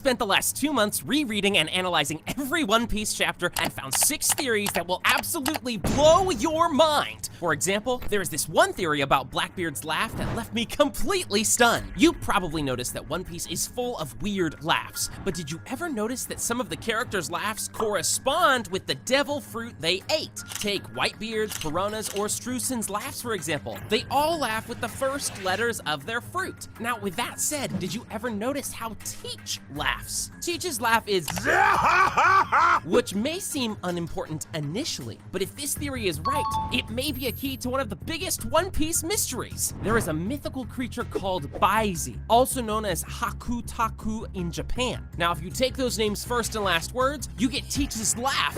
Spent the last 2 months rereading and analyzing every One Piece chapter and found 6 theories that will absolutely blow your mind. For example, there is this one theory about Blackbeard's laugh that left me completely stunned. You probably noticed that One Piece is full of weird laughs, but did you ever notice that some of the characters' laughs correspond with the devil fruit they ate? Take Whitebeard's, Piranha's, or Streusen's laughs, for example. They all laugh with the first letters of their fruit. Now, with that said, did you ever notice how Teach laughs? Teach's laugh is which may seem unimportant initially, but if this theory is right, it may be a key to one of the biggest One Piece mysteries. There is a mythical creature called Baizi, also known as Hakutaku in Japan. Now, if you take those names first and last words, you get Teach's laugh.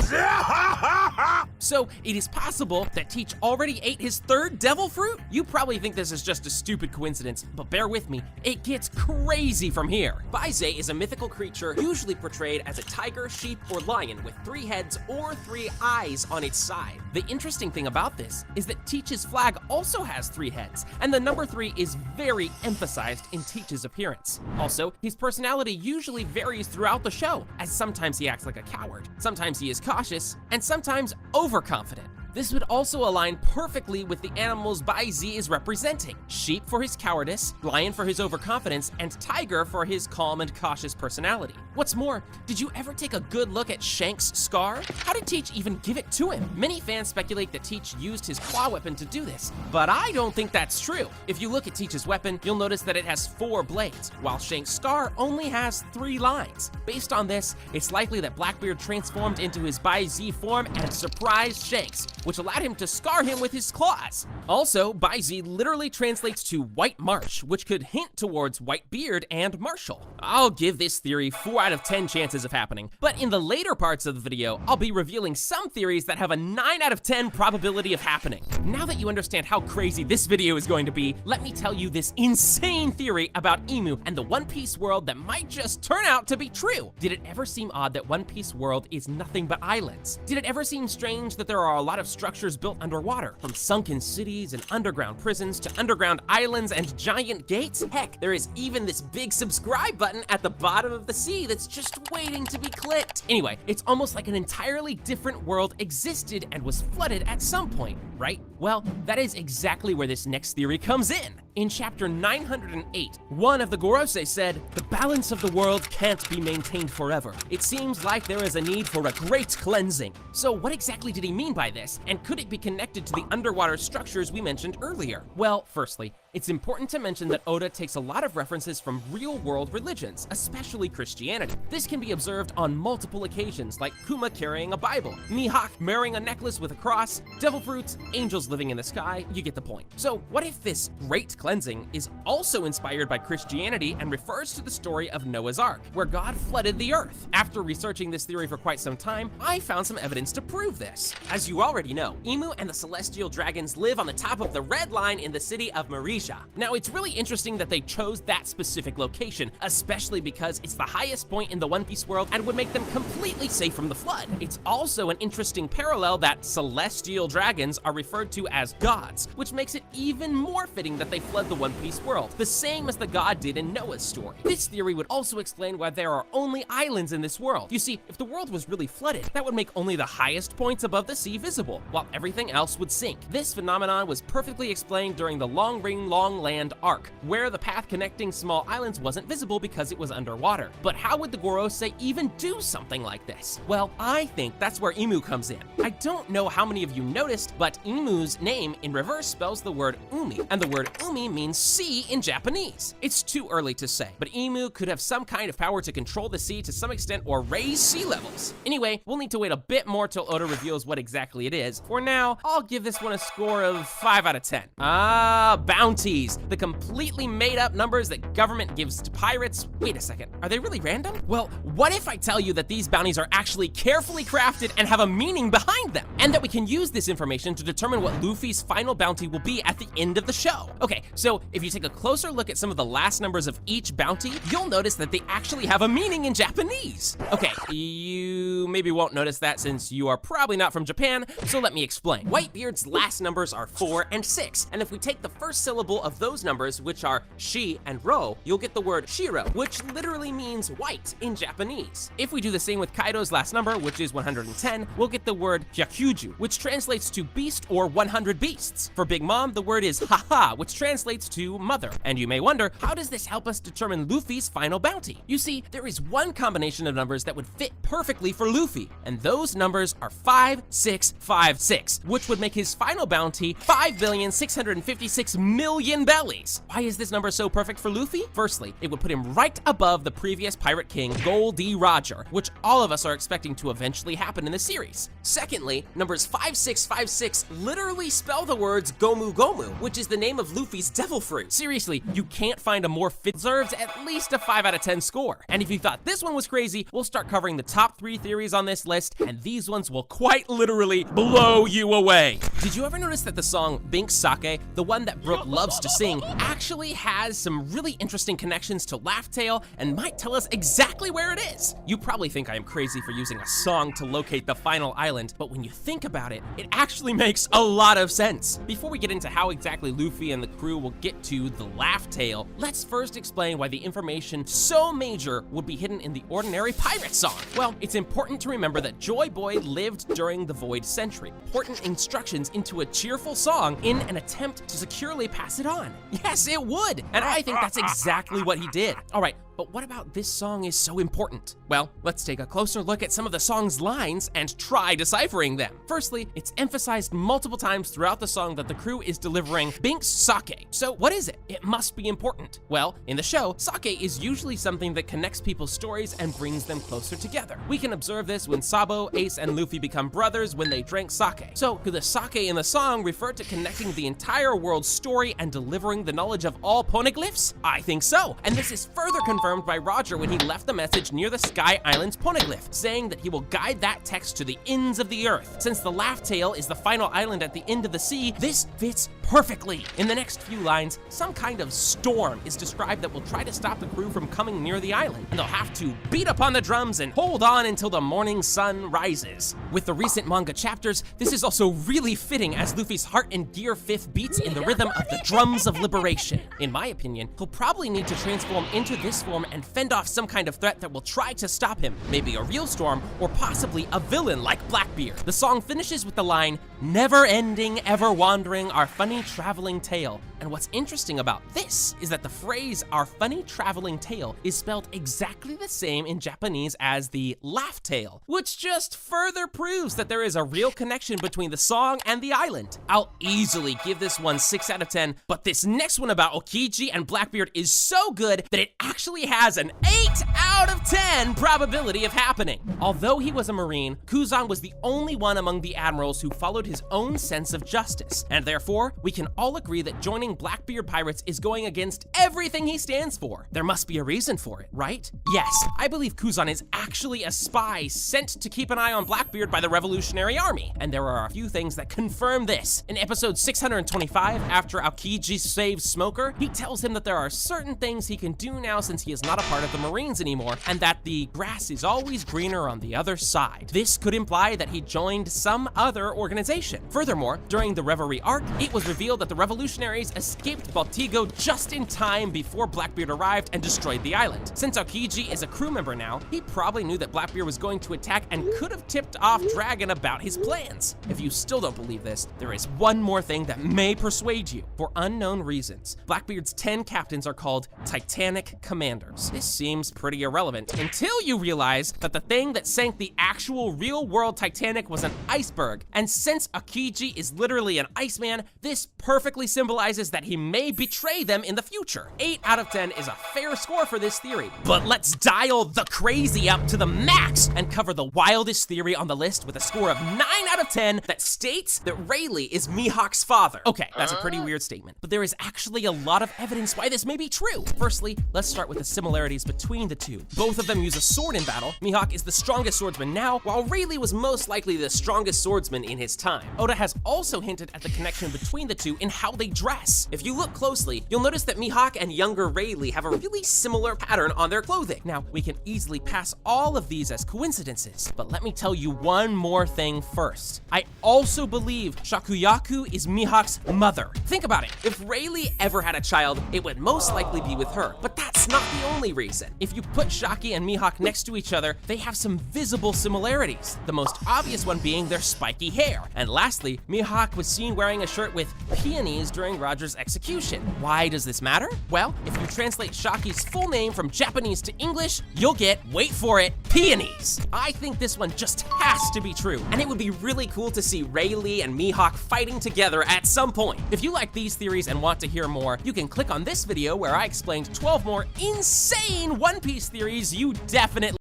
So it is possible that Teach already ate his third devil fruit? You probably think this is just a stupid coincidence, but bear with me, it gets crazy from here. Baizi is a mythical creature usually portrayed as a tiger, sheep, or lion with 3 heads or 3 eyes on its side. The interesting thing about this is that Teach's flag also has 3 heads, and the number 3 is very emphasized in Teach's appearance. Also, his personality usually varies throughout the show, as sometimes he acts like a coward, sometimes he is cautious, and sometimes overconfident. This would also align perfectly with the animals Baizi is representing. Sheep for his cowardice, lion for his overconfidence, and tiger for his calm and cautious personality. What's more, did you ever take a good look at Shanks' scar? How did Teach even give it to him? Many fans speculate that Teach used his claw weapon to do this, but I don't think that's true. If you look at Teach's weapon, you'll notice that it has 4 blades, while Shanks' scar only has 3 lines. Based on this, it's likely that Blackbeard transformed into his Baizi form and surprised Shanks, which allowed him to scar him with his claws. Also, Baizi literally translates to White Marsh, which could hint towards Whitebeard and Marshall. I'll give this theory 4 out of 10 chances of happening, but in the later parts of the video, I'll be revealing some theories that have a 9 out of 10 probability of happening. Now that you understand how crazy this video is going to be, let me tell you this insane theory about Imu and the One Piece world that might just turn out to be true. Did it ever seem odd that One Piece world is nothing but islands? Did it ever seem strange that there are a lot of structures built underwater, from sunken cities and underground prisons to underground islands and giant gates? Heck, there is even this big subscribe button at the bottom of the sea that's just waiting to be clicked. Anyway, it's almost like an entirely different world existed and was flooded at some point, right? Well, that is exactly where this next theory comes in. In chapter 908, one of the Gorosei said, "The balance of the world can't be maintained forever. It seems like there is a need for a great cleansing." So what exactly did he mean by this? And could it be connected to the underwater structures we mentioned earlier? Well, firstly, it's important to mention that Oda takes a lot of references from real-world religions, especially Christianity. This can be observed on multiple occasions, like Kuma carrying a Bible, Mihawk wearing a necklace with a cross, devil fruits, angels living in the sky. You get the point. So what if this great cleansing is also inspired by Christianity and refers to the story of Noah's Ark, where God flooded the earth? After researching this theory for quite some time, I found some evidence to prove this. As you already know, Imu and the Celestial Dragons live on the top of the Red Line in the city of Marisha. Now, it's really interesting that they chose that specific location, especially because it's the highest point in the One Piece world and would make them completely safe from the flood. It's also an interesting parallel that Celestial Dragons are referred to as gods, which makes it even more fitting that they flood the One Piece world, the same as the god did in Noah's story. This theory would also explain why there are only islands in this world. You see, if the world was really flooded, that would make only the highest points above the sea visible, while everything else would sink. This phenomenon was perfectly explained during the Long Ring Long Land arc, where the path connecting small islands wasn't visible because it was underwater. But how would the Gorosei even do something like this? Well, I think that's where Imu comes in. I don't know how many of you noticed, but Imu's name in reverse spells the word Umi, and the word Umi means sea in Japanese. It's too early to say, but Imu could have some kind of power to control the sea to some extent or raise sea levels. Anyway, we'll need to wait a bit more till Oda reveals what exactly it is. For now, I'll give this one a score of 5 out of 10. Bounties. The completely made up numbers that government gives to pirates. Wait a second, are they really random? Well, what if I tell you that these bounties are actually carefully crafted and have a meaning behind them? And that we can use this information to determine what Luffy's final bounty will be at the end of the show. Okay, so if you take a closer look at some of the last numbers of each bounty, you'll notice that they actually have a meaning in Japanese. Okay, you maybe won't notice that since you are probably not from Japan, so let me explain. Whitebeard's last numbers are 4 and 6, and if we take the first syllable couple of those numbers, which are shi and ro, you'll get the word shiro, which literally means white in Japanese. If we do the same with Kaido's last number, which is 110, we'll get the word hyakyuju, which translates to beast or 100 beasts. For Big Mom, the word is haha, which translates to mother. And you may wonder, how does this help us determine Luffy's final bounty? You see, there is one combination of numbers that would fit perfectly for Luffy, and those numbers are 5656, which would make his final bounty 5,656,000,000 bellies. Why is this number so perfect for Luffy? Firstly, it would put him right above the previous pirate king, Gol D. Roger, which all of us are expecting to eventually happen in the series. Secondly, numbers 5656 literally spell the words Gomu Gomu, which is the name of Luffy's devil fruit. Seriously, you can't find a more fit, deserves at least a 5 out of 10 score. And if you thought this one was crazy, we'll start covering the top 3 theories on this list, and these ones will quite literally blow you away. Did you ever notice that the song Binks Sake, the one that Brook loves to sing, actually has some really interesting connections to Laugh Tale and might tell us exactly where it is? You probably think I am crazy for using a song to locate the final island, but when you think about it, it actually makes a lot of sense. Before we get into how exactly Luffy and the crew will get to the Laugh Tale, let's first explain why the information so major would be hidden in the ordinary pirate song. Well, it's important to remember that Joy Boy lived during the Void Century, important instructions into a cheerful song in an attempt to securely pass it on. Yes, it would, and I think that's exactly what he did. All right, but what about this song is so important? Well, let's take a closer look at some of the song's lines and try deciphering them. Firstly, it's emphasized multiple times throughout the song that the crew is delivering Binks Sake. So what is it? It must be important. Well, in the show, sake is usually something that connects people's stories and brings them closer together. We can observe this when Sabo, Ace, and Luffy become brothers when they drank sake. So, could the sake in the song refer to connecting the entire world's story and delivering the knowledge of all poneglyphs? I think so, and this is further confirmed by Roger when he left the message near the Sky Island's poneglyph, saying that he will guide that text to the ends of the earth. Since the Laugh Tale is the final island at the end of the sea, this fits perfectly. In the next few lines, some kind of storm is described that will try to stop the crew from coming near the island, and they'll have to beat upon the drums and hold on until the morning sun rises. With the recent manga chapters, this is also really fitting as Luffy's heart and gear fifth beats in the rhythm of the drums of liberation. In my opinion, he'll probably need to transform into this form and fend off some kind of threat that will try to stop him, maybe a real storm or possibly a villain like Blackbeard. The song finishes with the line, "Never ending, ever wandering, our funny traveling tale." And what's interesting about this is that the phrase "our funny traveling tale" is spelled exactly the same in Japanese as the Laugh Tale, which just further proves that there is a real connection between the song and the island. I'll easily give this one 6 out of 10, but this next one about Okiji and Blackbeard is so good that it actually has an 8 out of 10 probability of happening. Although he was a Marine, Kuzan was the only one among the admirals who followed his own sense of justice, and therefore, we can all agree that joining Blackbeard Pirates is going against everything he stands for. There must be a reason for it, right? Yes, I believe Kuzan is actually a spy sent to keep an eye on Blackbeard by the Revolutionary Army, and there are a few things that confirm this. In episode 625, after Aokiji saves Smoker, he tells him that there are certain things he can do now since he is not a part of the Marines anymore, and that the grass is always greener on the other side. This could imply that he joined some other organization. Furthermore, during the Reverie arc, it was revealed that the revolutionaries escaped Baltigo just in time before Blackbeard arrived and destroyed the island. Since Aokiji is a crew member now, he probably knew that Blackbeard was going to attack and could have tipped off Dragon about his plans. If you still don't believe this, there is one more thing that may persuade you. For unknown reasons, Blackbeard's 10 captains are called Titanic Commanders. This seems pretty irrelevant until you realize that the thing that sank the actual real-world Titanic was an iceberg, and since Aokiji is literally an Iceman, this perfectly symbolizes that he may betray them in the future. 8 out of 10 is a fair score for this theory, but let's dial the crazy up to the max and cover the wildest theory on the list with a score of 9 out of 10 that states that Rayleigh is Mihawk's father. Okay, that's a pretty weird statement, but there is actually a lot of evidence why this may be true. Firstly, let's start with the similarities between the two. Both of them use a sword in battle. Mihawk is the strongest swordsman now, while Rayleigh was most likely the strongest swordsman in his time. Oda has also hinted at the connection between the two in how they dress. Yes, if you look closely, you'll notice that Mihawk and younger Rayleigh have a really similar pattern on their clothing. Now, we can easily pass all of these as coincidences, but let me tell you one more thing first. I also believe Shakuyaku is Mihawk's mother. Think about it. If Rayleigh ever had a child, it would most likely be with her, but that's not the only reason. If you put Shaki and Mihawk next to each other, they have some visible similarities, the most obvious one being their spiky hair. And lastly, Mihawk was seen wearing a shirt with peonies during Roger's execution. Why does this matter? Well, if you translate Shaki's full name from Japanese to English, you'll get, wait for it, peonies. I think this one just has to be true, and it would be really cool to see Rayleigh and Mihawk fighting together at some point. If you like these theories and want to hear more, you can click on this video where I explained 12 more insane One Piece theories you definitely